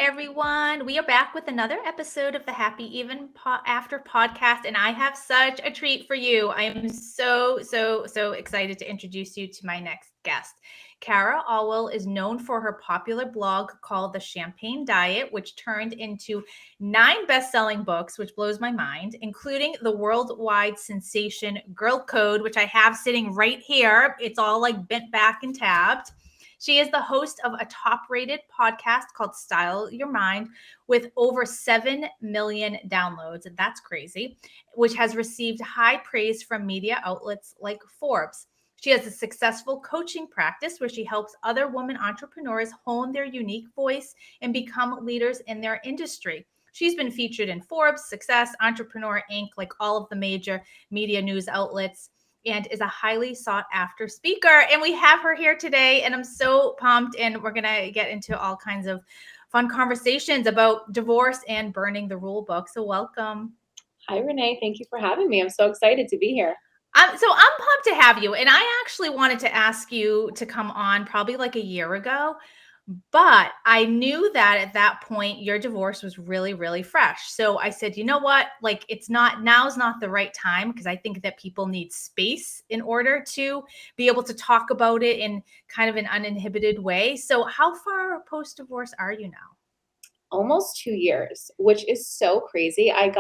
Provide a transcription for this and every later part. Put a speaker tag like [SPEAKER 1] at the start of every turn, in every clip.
[SPEAKER 1] everyone. We are back with another episode of the Happy Even After podcast, and I have such a treat for you. I am so excited to introduce you to my next guest. Cara Alwill is known for her popular blog called The Champagne Diet, which turned into 9 best-selling books, which blows my mind, including the worldwide sensation Girl Code, which I have sitting right here. It's all like bent back and tabbed. She is the host of a top-rated podcast called Style Your Mind with over 7 million downloads. And that's crazy, which has received high praise from media outlets like Forbes. She has a successful coaching practice where she helps other women entrepreneurs hone their unique voice and become leaders in their industry. She's been featured in Forbes, Success, Entrepreneur Inc., like all of the major media news outlets, and is a highly sought after speaker. And we have her here today, and I'm so pumped. And we're going to get into all kinds of fun conversations about divorce and burning the rule book. So welcome.
[SPEAKER 2] Hi, Renee. Thank you for having me. I'm so excited to be here.
[SPEAKER 1] So I'm pumped to have you. And I actually wanted to ask you to come on probably like a year ago. But I knew that at that point, your divorce was really, really fresh. So I said, you know what? Like, now's not the right time, because I think that people need space in order to be able to talk about it in kind of an uninhibited way. So how far post-divorce are you now?
[SPEAKER 2] Almost 2 years, which is so crazy. I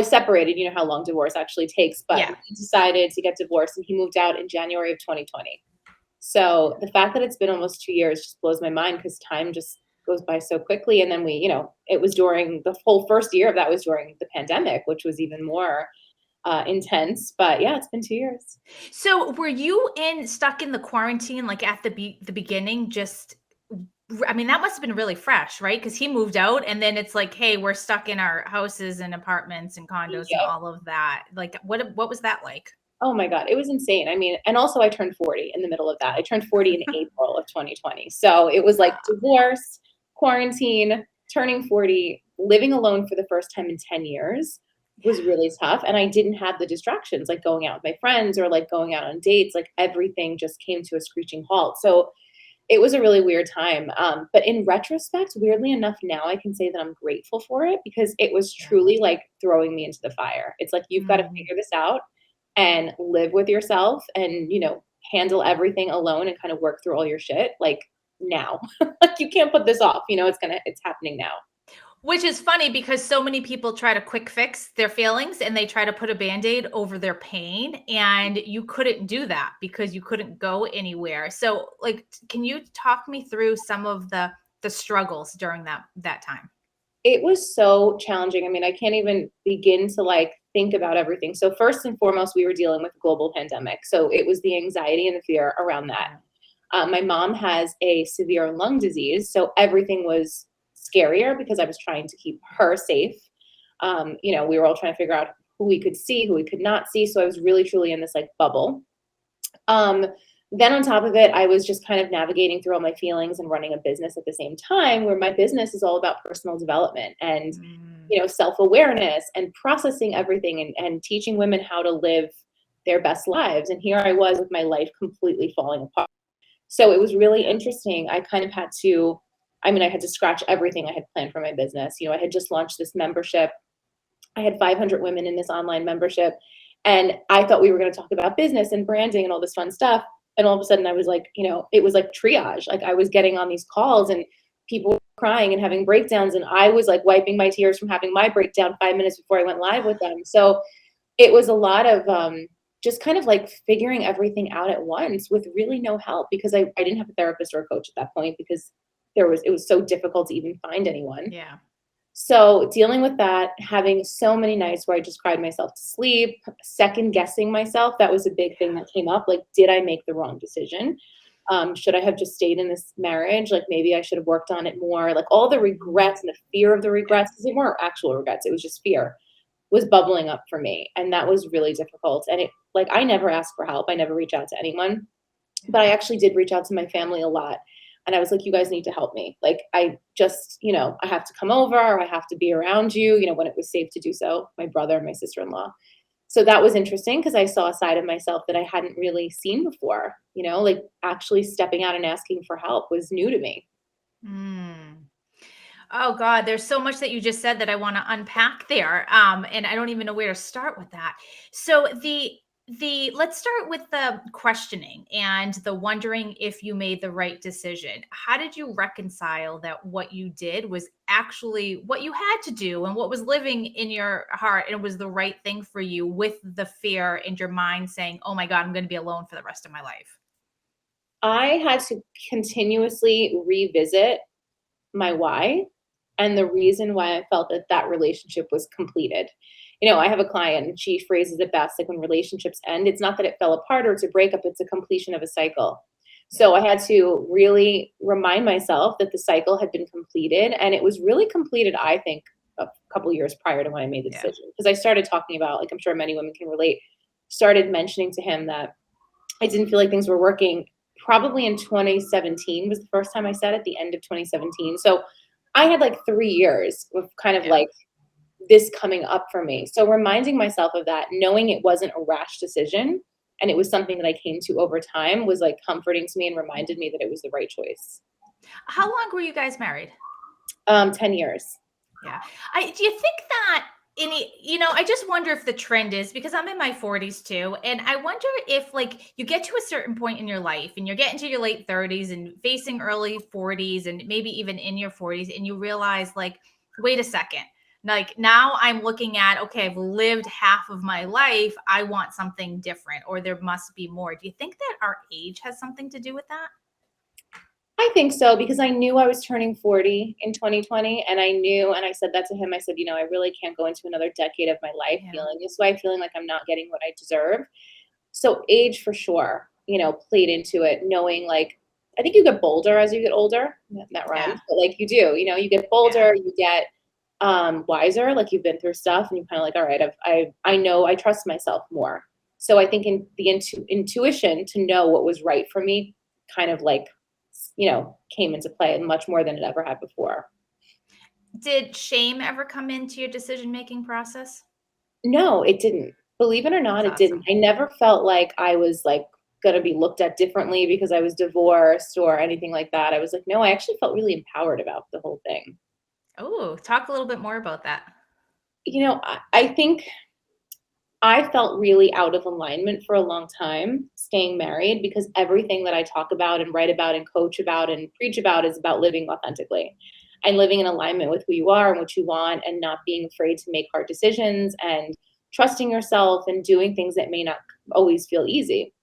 [SPEAKER 2] separated, you know how long divorce actually takes, but
[SPEAKER 1] Yeah.
[SPEAKER 2] We decided to get divorced and he moved out in January of 2020. So the fact that it's been almost 2 years just blows my mind, because time just goes by so quickly. And then it was during the whole first year of that was during the pandemic, which was even more intense. But yeah, it's been 2 years.
[SPEAKER 1] So were you stuck in the quarantine, like at the beginning, I mean, that must have been really fresh, right? Because he moved out and then it's like, hey, we're stuck in our houses and apartments and condos and all of that. Like, what was that like?
[SPEAKER 2] Oh my God, it was insane. I mean, and also I turned 40 in the middle of that. I turned 40 in April of 2020. So it was like divorce, quarantine, turning 40, living alone for the first time in 10 years was really tough. And I didn't have the distractions like going out with my friends or like going out on dates. Like everything just came to a screeching halt. So it was a really weird time. But in retrospect, weirdly enough, now I can say that I'm grateful for it, because it was truly like throwing me into the fire. It's like, you've got to figure this out and live with yourself and, handle everything alone and kind of work through all your shit like now. Like you can't put this off, it's happening now.
[SPEAKER 1] Which is funny, because so many people try to quick fix their feelings and they try to put a Band-Aid over their pain, and you couldn't do that because you couldn't go anywhere. So like, can you talk me through some of the struggles during that time?
[SPEAKER 2] It was so challenging. I mean, I can't even begin to like think about everything. So first and foremost, we were dealing with a global pandemic. So it was the anxiety and the fear around that. My mom has a severe lung disease. So everything was scarier because I was trying to keep her safe. We were all trying to figure out who we could see, who we could not see. So I was really, truly in this like bubble. Then on top of it, I was just kind of navigating through all my feelings and running a business at the same time, where my business is all about personal development and, self-awareness and processing everything and teaching women how to live their best lives. And here I was with my life completely falling apart. So it was really interesting. I kind of had to scratch everything I had planned for my business. I had just launched this membership. I had 500 women in this online membership. And I thought we were going to talk about business and branding and all this fun stuff. And all of a sudden I was like, it was like triage. Like I was getting on these calls and people were crying and having breakdowns. And I was like wiping my tears from having my breakdown 5 minutes before I went live with them. So it was a lot of just kind of like figuring everything out at once with really no help, because I didn't have a therapist or a coach at that point, because it was so difficult to even find anyone.
[SPEAKER 1] Yeah.
[SPEAKER 2] So dealing with that, having so many nights where I just cried myself to sleep, second guessing myself, that was a big thing that came up. Like, did I make the wrong decision? Should I have just stayed in this marriage? Like maybe I should have worked on it more. Like all the regrets and the fear of the regrets, because they weren't actual regrets, it was just fear, was bubbling up for me. And that was really difficult. And I never asked for help. I never reached out to anyone, but I actually did reach out to my family a lot. And I was like, you guys need to help me. Like, I just, I have to come over, or I have to be around you, when it was safe to do so, my brother and my sister-in-law. So that was interesting, because I saw a side of myself that I hadn't really seen before, like actually stepping out and asking for help was new to me.
[SPEAKER 1] Oh God, there's so much that you just said that I want to unpack there. And I don't even know where to start with that. So the let's start with the questioning and the wondering if you made the right decision. How did you reconcile that what you did was actually what you had to do and what was living in your heart and was the right thing for you with the fear in your mind saying, "Oh my God, I'm going to be alone for the rest of my life."
[SPEAKER 2] I had to continuously revisit my why and the reason why I felt that that relationship was completed. I have a client and she phrases it best like when relationships end, it's not that it fell apart or it's a breakup, it's a completion of a cycle. So I had to really remind myself that the cycle had been completed and it was really completed, I think, a couple years prior to when I made the
[SPEAKER 1] Yeah.
[SPEAKER 2] decision. Because I started talking about, like I'm sure many women can relate, started mentioning to him that I didn't feel like things were working. Probably in 2017 was the first time I said at the end of 2017. So I had like 3 years of kind of
[SPEAKER 1] Yeah.
[SPEAKER 2] like this coming up for me. So reminding myself of that, knowing it wasn't a rash decision and it was something that I came to over time was like comforting to me and reminded me that it was the right choice.
[SPEAKER 1] How long were you guys married?
[SPEAKER 2] 10 years.
[SPEAKER 1] Yeah. Do you think that I just wonder if the trend is because I'm in my 40s too. And I wonder if like you get to a certain point in your life and you're getting to your late 30s and facing early 40s and maybe even in your 40s and you realize like, wait a second. Like now I'm looking at, okay, I've lived half of my life. I want something different or there must be more. Do you think that our age has something to do with that?
[SPEAKER 2] I think so because I knew I was turning 40 in 2020 and I knew and I said that to him. I said, I really can't go into another decade of my life
[SPEAKER 1] Yeah.
[SPEAKER 2] feeling this way, feeling like I'm not getting what I deserve. So age for sure, played into it, knowing like I think you get bolder as you get older. That
[SPEAKER 1] Yeah.
[SPEAKER 2] rhymes, but like you do, you get
[SPEAKER 1] Yeah.
[SPEAKER 2] bolder, you get wiser, like you've been through stuff and you kind of like, all right, I know I trust myself more. So I think in the intuition to know what was right for me kind of like came into play much more than it ever had before.
[SPEAKER 1] Did shame ever come into your decision making process?
[SPEAKER 2] No, it didn't. Believe it or
[SPEAKER 1] That's
[SPEAKER 2] not, it didn't.
[SPEAKER 1] awesome.
[SPEAKER 2] I never felt like I was like gonna be looked at differently because I was divorced or anything like that. I was like, no, I actually felt really empowered about the whole thing.
[SPEAKER 1] Oh, talk a little bit more about that.
[SPEAKER 2] I think I felt really out of alignment for a long time staying married because everything that I talk about and write about and coach about and preach about is about living authentically and living in alignment with who you are and what you want and not being afraid to make hard decisions and trusting yourself and doing things that may not always feel easy.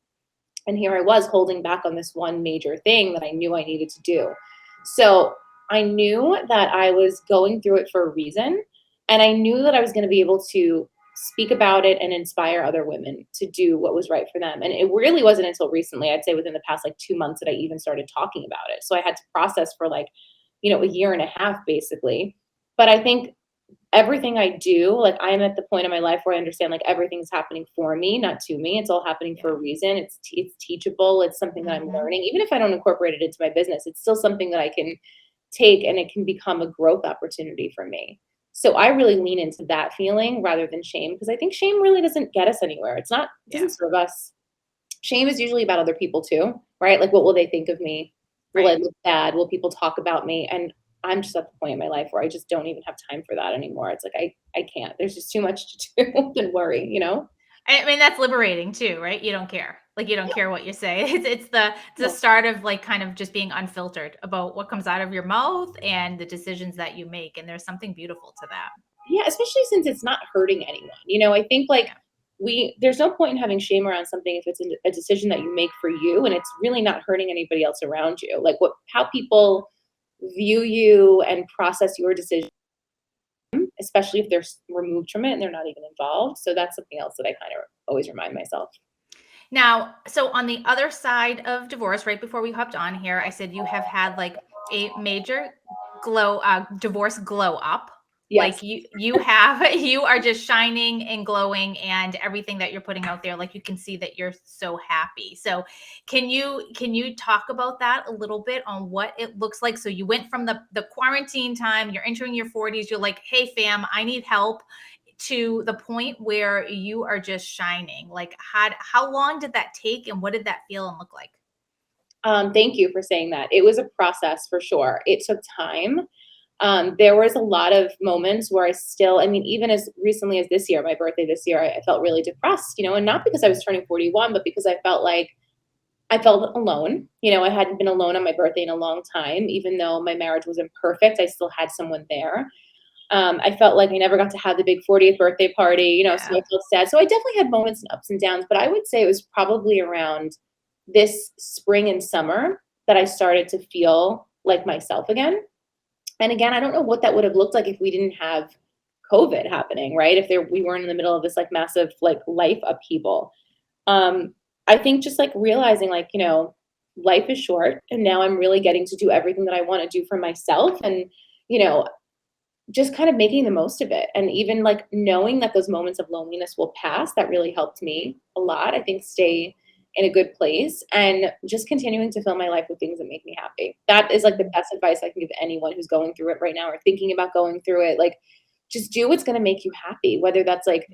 [SPEAKER 2] And here I was holding back on this one major thing that I knew I needed to do. So I knew that I was going through it for a reason. And I knew that I was going to be able to speak about it and inspire other women to do what was right for them. And it really wasn't until recently, I'd say within the past like 2 months, that I even started talking about it. So I had to process for like, a year and a half basically. But I think everything I do, like I'm at the point in my life where I understand like everything's happening for me, not to me. It's all happening for
[SPEAKER 1] Yeah.
[SPEAKER 2] a reason. It's teachable. It's something that I'm
[SPEAKER 1] Mhm.
[SPEAKER 2] learning. Even if I don't incorporate it into my business, it's still something that I can take and it can become a growth opportunity for me. So I really lean into that feeling rather than shame because I think shame really doesn't get us anywhere. It
[SPEAKER 1] Yeah.
[SPEAKER 2] doesn't serve us. Shame is usually about other people too, right? Like what will they think of me? Will I
[SPEAKER 1] Right.
[SPEAKER 2] look bad? Will people talk about me? And I'm just at the point in my life where I just don't even have time for that anymore. It's like I can't. There's just too much to do than worry.
[SPEAKER 1] I mean, that's liberating too, right? You don't care. Like you don't
[SPEAKER 2] Yeah,
[SPEAKER 1] care what you say. It's the
[SPEAKER 2] no.
[SPEAKER 1] start of like kind of just being unfiltered about what comes out of your mouth and the decisions that you make. And there's something beautiful to that.
[SPEAKER 2] Yeah, especially since it's not hurting anyone. I think like
[SPEAKER 1] Yeah.
[SPEAKER 2] there's no point in having shame around something if it's a decision that you make for you and it's really not hurting anybody else around you. Like how people view you and process your decision, especially if they're removed from it and they're not even involved. So that's something else that I kind of always remind myself.
[SPEAKER 1] Now, so on the other side of divorce, right before we hopped on here, I said you have had like a major divorce glow up.
[SPEAKER 2] Yes.
[SPEAKER 1] Like you have you are just shining and glowing and everything that you're putting out there, like you can see that you're so happy. So can you talk about that a little bit on what it looks like? So you went from the quarantine time, you're entering your 40s, you're like, hey fam, I need help to the point where you are just shining? Like, how long did that take, and what did that feel and look like?
[SPEAKER 2] Thank you for saying that. It was a process for sure. It took time. There was a lot of moments where I mean, even as recently as this year, my birthday this year, I felt really depressed, and not because I was turning 41, but because I felt like I felt alone. I hadn't been alone on my birthday in a long time. Even though my marriage wasn't perfect, I still had someone there. I felt like I never got to have the big 40th birthday party, so I felt sad. So I definitely had moments and ups and downs, but I would say it was probably around this spring and summer that I started to feel like myself again. And again, I don't know what that would have looked like if we didn't have COVID happening, right? If we weren't in the middle of this like massive like life upheaval. I think just like realizing like, life is short and now I'm really getting to do everything that I want to do for myself and, you know, just kind of making the most of it. And even like knowing that those moments of loneliness will pass, that really helped me a lot. I think stay in a good place and just continuing to fill my life with things that make me happy. That is like the best advice I can give anyone who's going through it right now or thinking about going through it. Like just do what's going to make you happy, whether that's like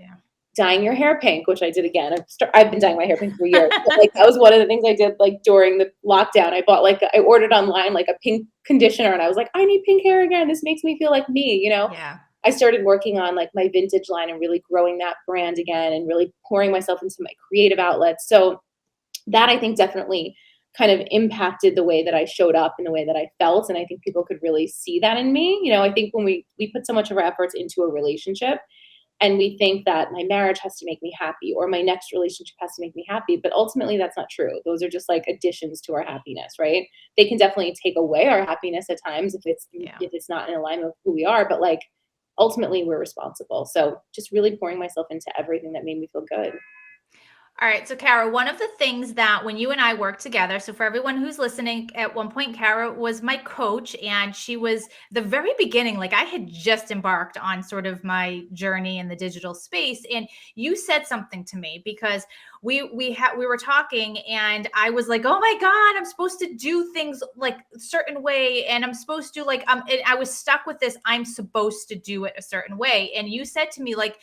[SPEAKER 2] dyeing your hair pink, which I did again. I've been dyeing my hair pink for years. But, like that was one of the things I did like during the lockdown. I ordered online like a pink conditioner and I was like, I need pink hair again. This makes me feel like me,
[SPEAKER 1] Yeah.
[SPEAKER 2] I started working on like my vintage line and really growing that brand again and really pouring myself into my creative outlets. So that I think definitely kind of impacted the way that I showed up and the way that I felt. And I think people could really see that in me. I think when we put so much of our efforts into a relationship, and we think that my marriage has to make me happy or my next relationship has to make me happy, but ultimately that's not true. Those are just like additions to our happiness, right? They can definitely take away our happiness at times if it's not in alignment with who we are, but like ultimately we're responsible. So just really pouring myself into everything that made me feel good.
[SPEAKER 1] All right. So, Cara, one of the things that when you and I worked together, so for everyone who's listening, at one point, Cara was my coach, and she was the very beginning. Like I had just embarked on sort of my journey in the digital space, and you said something to me because we were talking, and I was like, "Oh my God, I'm supposed to do things like a certain way, and I'm supposed to like and I was stuck with this. I'm supposed to do it a certain way, and you said to me like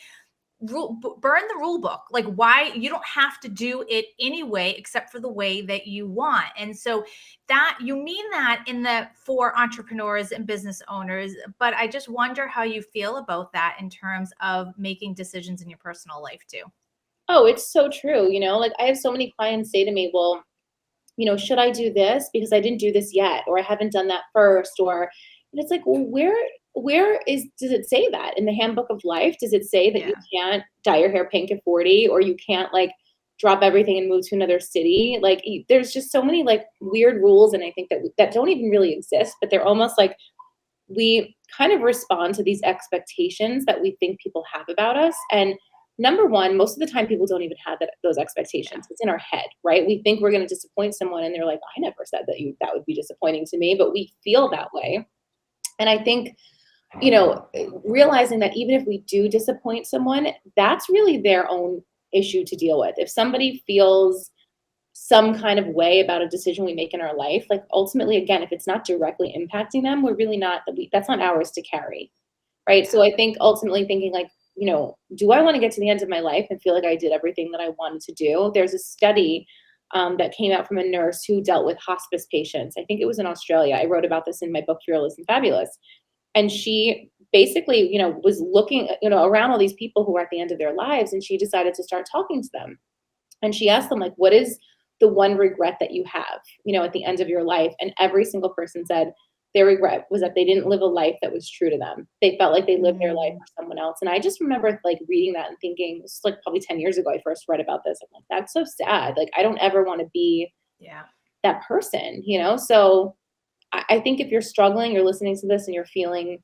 [SPEAKER 1] burn the rule book. Like, why? You don't have to do it anyway except for the way that you want. And so that you mean that in the for entrepreneurs and business owners, but I just wonder how you feel about that in terms of making decisions in your personal life too.
[SPEAKER 2] Oh, it's so true. Like I have so many clients say to me, well, should I do this because I didn't do this yet, or I haven't done that first, and it's like, well, does it say that in the handbook of life? Does it say that you can't dye your hair pink at 40, or you can't like drop everything and move to another city? Like, there's just so many like weird rules, and I think that don't even really exist, but they're almost like we kind of respond to these expectations that we think people have about us. And number one, most of the time people don't even have those expectations. It's in our head, right? We think we're going to disappoint someone and they're like, I never said that would be disappointing to me, but we feel that way. And I think, realizing that even if we do disappoint someone, that's really their own issue to deal with. If somebody feels some kind of way about a decision we make in our life, like ultimately, again, if it's not directly impacting them, we're really not, that's not ours to carry. Right. So I think ultimately thinking like, do I want to get to the end of my life and feel like I did everything that I wanted to do? There's a study that came out from a nurse who dealt with hospice patients. I think it was in Australia. I wrote about this in my book, Fearless and Fabulous. And she basically, was looking, around all these people who were at the end of their lives, and she decided to start talking to them. And she asked them, like, what is the one regret that you have, at the end of your life? And every single person said their regret was that they didn't live a life that was true to them. They felt like they lived their life for someone else. And I just remember like reading that and thinking, this is like probably 10 years ago, I first read about this. I'm like, that's so sad. Like, I don't ever want to be that person, So I think if you're struggling, you're listening to this and you're feeling,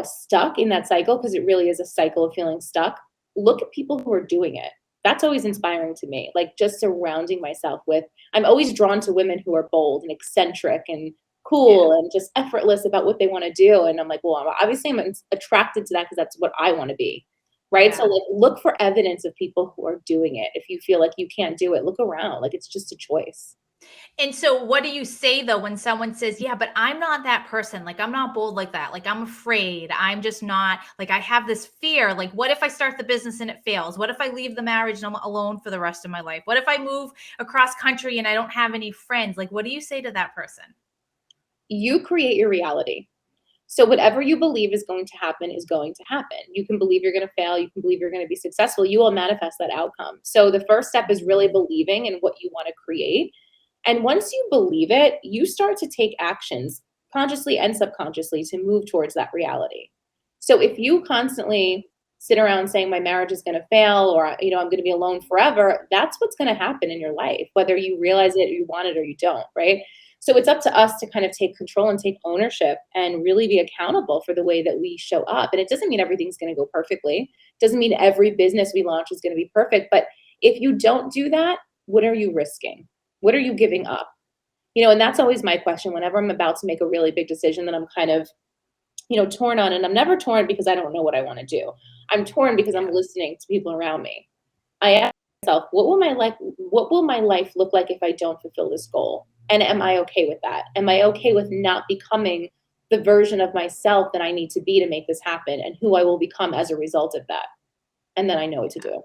[SPEAKER 2] stuck in that cycle, because it really is a cycle of feeling stuck, look at people who are doing it. That's always inspiring to me. Like just surrounding myself with, I'm always drawn to women who are bold and eccentric and cool and just effortless about what they want to do. And I'm like, well, obviously I'm attracted to that because that's what I want to be. Right. So like look for evidence of people who are doing it. If you feel like you can't do it, look around. Like it's just a choice.
[SPEAKER 1] And so what do you say though when someone says, "Yeah, but I'm not that person. Like I'm not bold like that. Like I'm afraid. I'm just not like I have this fear. Like what if I start the business and it fails? What if I leave the marriage and I'm alone for the rest of my life? What if I move across country and I don't have any friends?" Like what do you say to that person?
[SPEAKER 2] You create your reality. So whatever you believe is going to happen is going to happen. You can believe you're going to fail. You can believe you're going to be successful. You will manifest that outcome. So the first step is really believing in what you want to create. And once you believe it, you start to take actions consciously and subconsciously to move towards that reality. So if you constantly sit around saying my marriage is going to fail, or I'm going to be alone forever, that's what's going to happen in your life, whether you realize it, you want it, or you don't, right? So it's up to us to kind of take control and take ownership and really be accountable for the way that we show up. And it doesn't mean everything's going to go perfectly. It doesn't mean every business we launch is going to be perfect. But if you don't do that, what are you risking? What are you giving up? And that's always my question whenever I'm about to make a really big decision that I'm kind of, torn on. And I'm never torn because I don't know what I want to do. I'm torn because I'm listening to people around me. I ask myself, what will my life look like if I don't fulfill this goal? And am I okay with that? Am I okay with not becoming the version of myself that I need to be to make this happen, and who I will become as a result of that? And then I know what to do.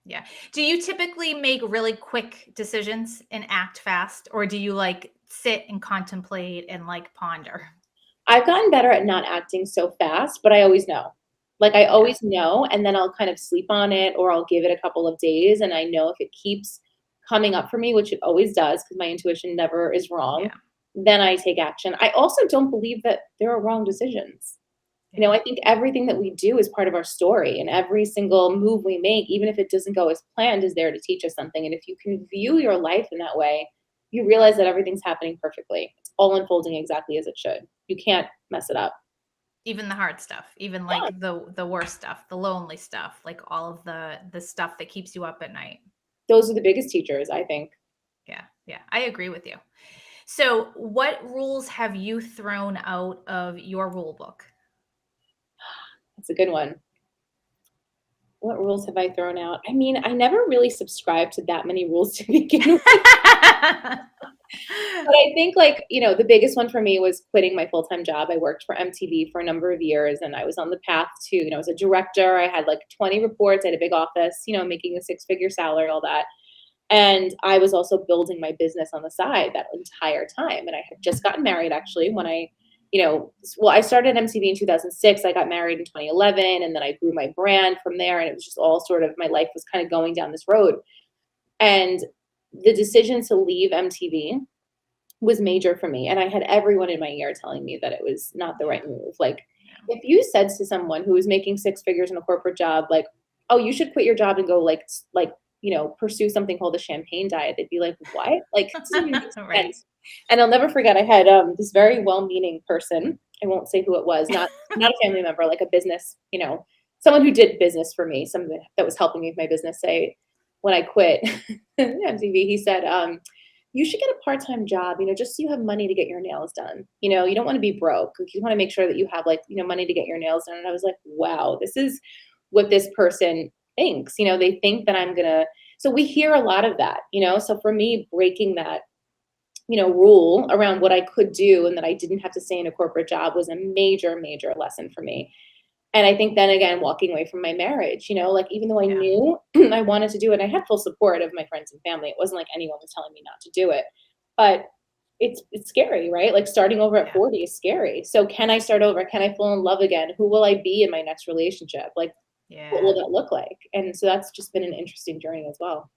[SPEAKER 1] Yeah. Do you typically make really quick decisions and act fast, or do you sit and contemplate and ponder?
[SPEAKER 2] I've gotten better at not acting so fast, but I always know. I always know, and then I'll kind of sleep on it, or I'll give it a couple of days, and I know if it keeps coming up for me, which it always does because my intuition never is wrong, then I take action. I also don't believe that there are wrong decisions. I think everything that we do is part of our story, and every single move we make, even if it doesn't go as planned, is there to teach us something. And if you can view your life in that way, you realize that everything's happening perfectly. It's all unfolding exactly as it should. You can't mess it up.
[SPEAKER 1] Even the hard stuff, even the worst stuff, the lonely stuff, all of the stuff that keeps you up at night.
[SPEAKER 2] Those are the biggest teachers, I think.
[SPEAKER 1] Yeah, I agree with you. So what rules have you thrown out of your rule book?
[SPEAKER 2] That's a good one. What rules have I thrown out? I mean, I never really subscribed to that many rules to begin with. But I think the biggest one for me was quitting my full-time job. I worked for MTV for a number of years, and I was on the path to, as a director, I had 20 reports. I had a big office, making a six-figure salary, all that. And I was also building my business on the side that entire time. And I had just gotten married actually when I started MTV in 2006. I got married in 2011, and then I grew my brand from there. And it was just all sort of, my life was kind of going down this road. And the decision to leave MTV was major for me. And I had everyone in my ear telling me that it was not the right move. If you said to someone who was making six figures in a corporate job, oh, you should quit your job and go pursue something called the champagne diet, they'd be like, what? It doesn't even make sense. And I'll never forget, I had this very well-meaning person, I won't say who it was, not a family member, a business, someone who did business for me, someone that was helping me with my business, say, when I quit MTV, he said, you should get a part-time job, just so you have money to get your nails done. You don't want to be broke. You want to make sure that you have money to get your nails done. And I was like, wow, this is what this person thinks. They think that I'm gonna. So we hear a lot of that. So for me, breaking that rule around what I could do and that I didn't have to stay in a corporate job was a major lesson for me. And I think then again, walking away from my marriage, even though I knew I wanted to do it, I had full support of my friends and family. It wasn't like anyone was telling me not to do it, but it's scary, right? Starting over at 40 is scary. So can I start over? Can I fall in love again? Who will I be in my next relationship? What will that look like? And so that's just been an interesting journey as well.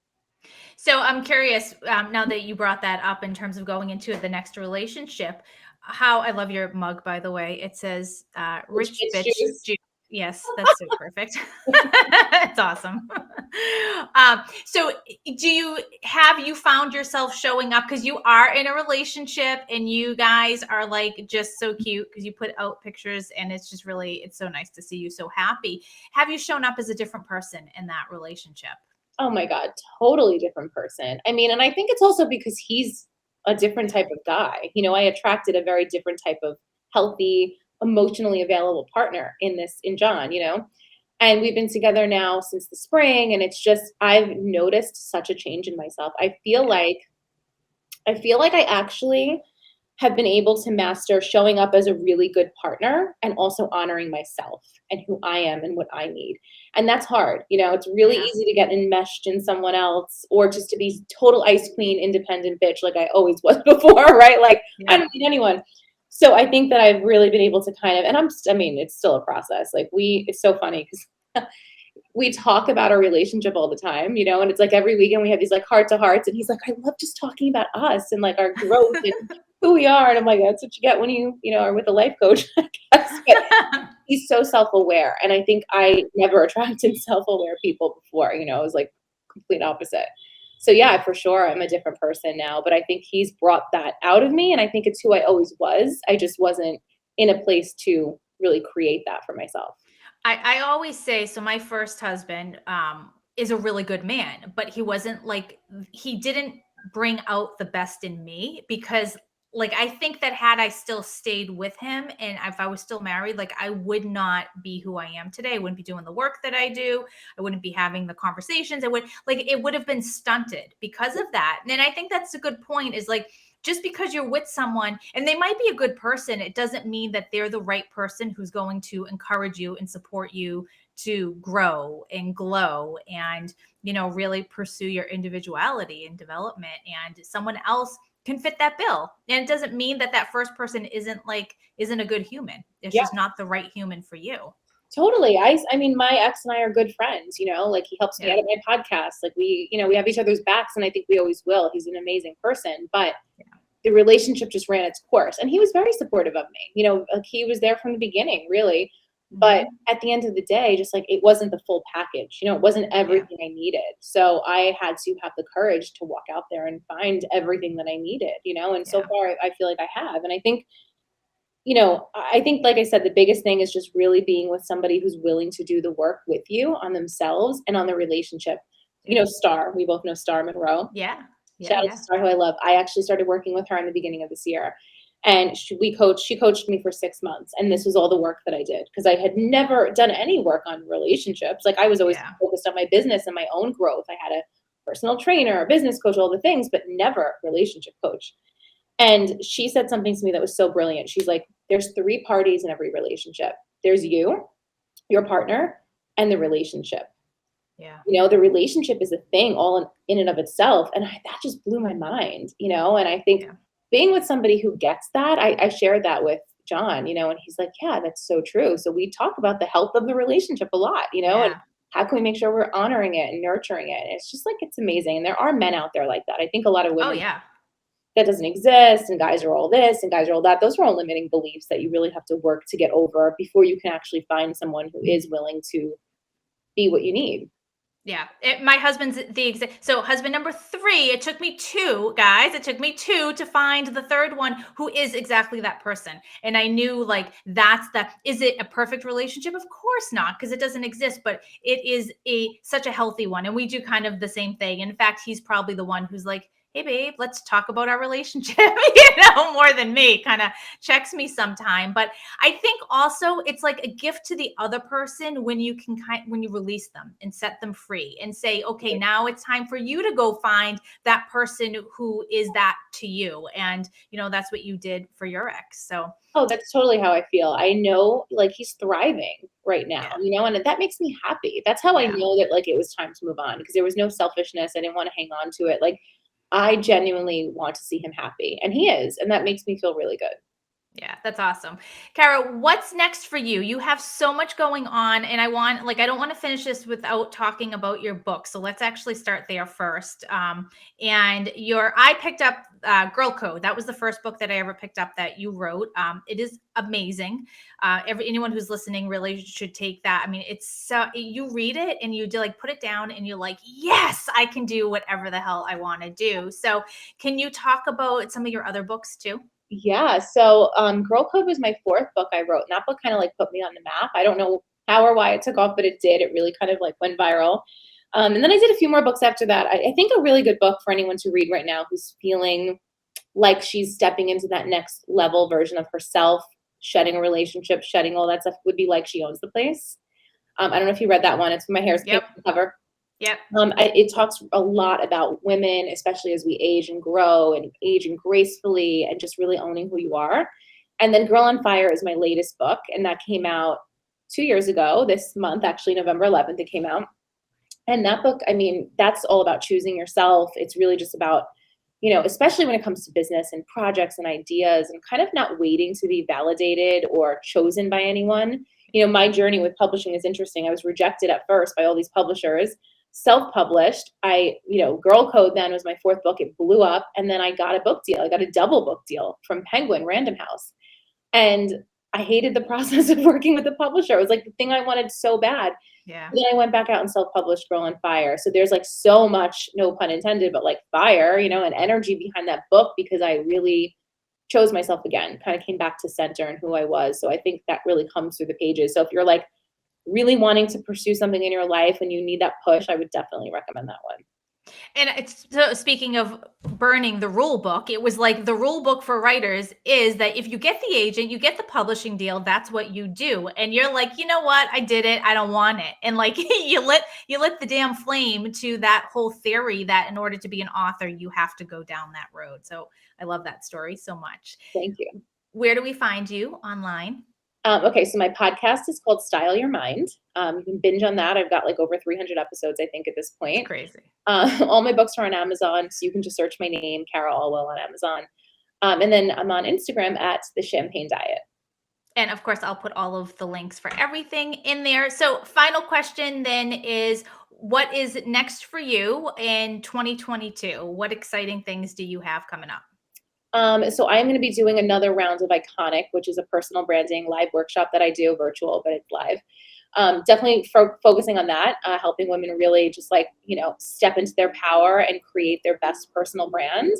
[SPEAKER 1] So I'm curious, now that you brought that up in terms of going into the next relationship, how I love your mug, by the way. It says rich bitch juice. Yes, that's so perfect. It's awesome. So have you found yourself showing up, because you are in a relationship and you guys are just so cute, because you put out pictures and it's just really, it's so nice to see you so happy. Have you shown up as a different person in that relationship?
[SPEAKER 2] Oh my God, totally different person. I mean, and I think it's also because he's a different type of guy. I attracted a very different type of healthy, emotionally available partner in John, and we've been together now since the spring. And it's just, I've noticed such a change in myself. I feel like I actually have been able to master showing up as a really good partner and also honoring myself and who I am and what I need. And that's hard. It's really easy to get enmeshed in someone else, or just to be total ice queen, independent bitch like I always was before, right? I don't need anyone. So I think that I've really been able to kind of, and I mean, it's still a process. Like it's so funny because we talk about our relationship all the time, and it's like every weekend we have these like heart to hearts, and he's like, I love just talking about us and like our growth and who we are. And I'm like, that's what you get when you are with a life coach, I guess. But he's so self-aware. And I think I never attracted self-aware people before, it was like complete opposite. So yeah, for sure, I'm a different person now, but I think he's brought that out of me. And I think it's who I always was. I just wasn't in a place to really create that for myself.
[SPEAKER 1] I always say, so my first husband is a really good man, but he wasn't like, he didn't bring out the best in me because like I think that had I still stayed with him and if I was still married, like I would not be who I am today. I wouldn't be doing the work that I do. I wouldn't be having the conversations. It would have been stunted because of that. And I think that's a good point is like just because you're with someone and they might be a good person, it doesn't mean that they're the right person who's going to encourage you and support you to grow and glow and, really pursue your individuality and development. And someone else can fit that bill. And it doesn't mean that that first person isn't a good human. It's
[SPEAKER 2] Yeah.
[SPEAKER 1] just not the right human for you.
[SPEAKER 2] Totally. I mean, my ex and I are good friends, like he helps me
[SPEAKER 1] Yeah.
[SPEAKER 2] out at my podcast. Like we have each other's backs and I think we always will. He's an amazing person, but the relationship just ran its course and he was very supportive of me. Like he was there from the beginning, really. But at the end of the day, just like it wasn't the full package, it wasn't everything I needed. So I had to have the courage to walk out there and find everything that I needed, and so far I feel like I have. And I think like I said, the biggest thing is just really being with somebody who's willing to do the work with you on themselves and on the relationship. Star, we both know Star Monroe.
[SPEAKER 1] Yeah.
[SPEAKER 2] Shout out to Star, who I love. I actually started working with her in the beginning of this year. And she coached me for 6 months. And this was all the work that I did because I had never done any work on relationships. Like I was always focused on my business and my own growth. I had a personal trainer, a business coach, all the things, but never relationship coach. And she said something to me that was so brilliant. She's like, there's 3 parties in every relationship. There's you, your partner, and the relationship.
[SPEAKER 1] Yeah.
[SPEAKER 2] The relationship is a thing all in and of itself. And that just blew my mind, and I think being with somebody who gets that, I shared that with John, and he's like, yeah, that's so true. So we talk about the health of the relationship a lot, and how can we make sure we're honoring it and nurturing it? And it's just like, it's amazing. And there are men out there like that. I think a lot of women, that doesn't exist, and guys are all this and guys are all that. Those are all limiting beliefs that you really have to work to get over before you can actually find someone who is willing to be what you need.
[SPEAKER 1] Yeah, my husband's the exact. So husband number 3, it took me 2 guys. It took me 2 to find the third one who is exactly that person. And I knew like is it a perfect relationship? Of course not, because it doesn't exist, but it is such a healthy one. And we do kind of the same thing. In fact, he's probably the one who's like, hey babe, let's talk about our relationship, more than me, kind of checks me sometime. But I think also it's like a gift to the other person when you when you release them and set them free and say, okay, now it's time for you to go find that person who is that to you. And, that's what you did for your ex. So.
[SPEAKER 2] Oh, that's totally how I feel. I know like he's thriving right now, and that makes me happy. That's how I know that like it was time to move on because there was no selfishness. I didn't want to hang on to it. Like I genuinely want to see him happy and he is, and that makes me feel really good.
[SPEAKER 1] Yeah, that's awesome. Cara, what's next for you? You have so much going on and I don't want to finish this without talking about your book. So let's actually start there first. I picked up Girl Code. That was the first book that I ever picked up that you wrote. It is amazing. Anyone who's listening really should take that. I mean, it's you read it and you do like put it down and you're like, yes, I can do whatever the hell I want to do. So can you talk about some of your other books too?
[SPEAKER 2] Yeah. So Girl Code was my 4th book I wrote. And that book kind of like put me on the map. I don't know how or why it took off, but it did. It really kind of like went viral. And then I did a few more books after that. I think a really good book for anyone to read right now who's feeling like she's stepping into that next level version of herself, shedding a relationship, shedding all that stuff, would be Like She Owns the Place. I don't know if you read that one. It's My Hair's Pink cover.
[SPEAKER 1] Yep.
[SPEAKER 2] It talks a lot about women, especially as we age and grow and aging gracefully and just really owning who you are. And then Girl on Fire is my latest book. And that came out 2 years ago, this month, actually, November 11th, it came out. And that book, I mean, that's all about choosing yourself. It's really just about especially when it comes to business and projects and ideas, and kind of not waiting to be validated or chosen by anyone. My journey with publishing is interesting. I was rejected at first by all these publishers, self-published. Girl Code then was my fourth book. It blew up. And then I got a book deal. I got a double book deal from Penguin Random House. And I hated the process of working with a publisher. It was like the thing I wanted so bad.
[SPEAKER 1] Yeah.
[SPEAKER 2] Then I went back out and self-published Girl on Fire. So there's like so much, no pun intended, but like fire, and energy behind that book, because I really chose myself again, kind of came back to center and who I was. So I think that really comes through the pages. So if you're like really wanting to pursue something in your life and you need that push, I would definitely recommend that one.
[SPEAKER 1] And it's, so speaking of burning the rule book, it was like the rule book for writers is that if you get the agent, you get the publishing deal, that's what you do. And you're like, you know what? I did it. I don't want it. And like you lit the damn flame to that whole theory that in order to be an author, you have to go down that road. So I love that story so much.
[SPEAKER 2] Thank you.
[SPEAKER 1] Where do we find you online?
[SPEAKER 2] Okay, so my podcast is called Style Your Mind. You can binge on that. I've got like over 300 episodes, I think, at this point.
[SPEAKER 1] It's crazy.
[SPEAKER 2] All my books are on Amazon, so you can just search my name, Cara Alwill, on Amazon. And then I'm on Instagram at The Champagne Diet.
[SPEAKER 1] And of course, I'll put all of the links for everything in there. So final question then is, what is next for you in 2022? What exciting things do you have coming up?
[SPEAKER 2] So I'm going to be doing another round of Iconic, which is a personal branding live workshop that I do virtual, but it's live. Definitely focusing on that, helping women really just like, step into their power and create their best personal brand.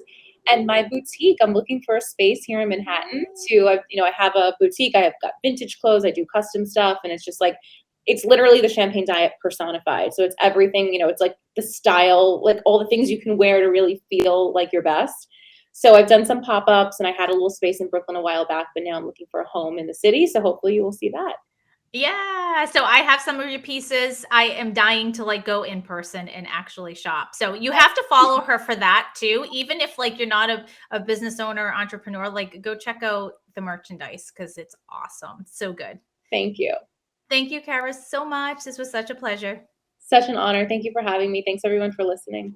[SPEAKER 2] And my boutique, I'm looking for a space here in Manhattan I have a boutique. I have got vintage clothes. I do custom stuff. And it's just like, it's literally the Champagne Diet personified. So it's everything, it's like the style, like all the things you can wear to really feel like your best. So I've done some pop-ups, and I had a little space in Brooklyn a while back, but now I'm looking for a home in the city. So hopefully you will see that.
[SPEAKER 1] Yeah. So I have some of your pieces. I am dying to like go in person and actually shop. So you have to follow her for that too. Even if like you're not a business owner or entrepreneur, like go check out the merchandise because it's awesome. It's so good.
[SPEAKER 2] Thank you.
[SPEAKER 1] Thank you, Caras, so much. This was such a pleasure.
[SPEAKER 2] Such an honor. Thank you for having me. Thanks everyone for listening.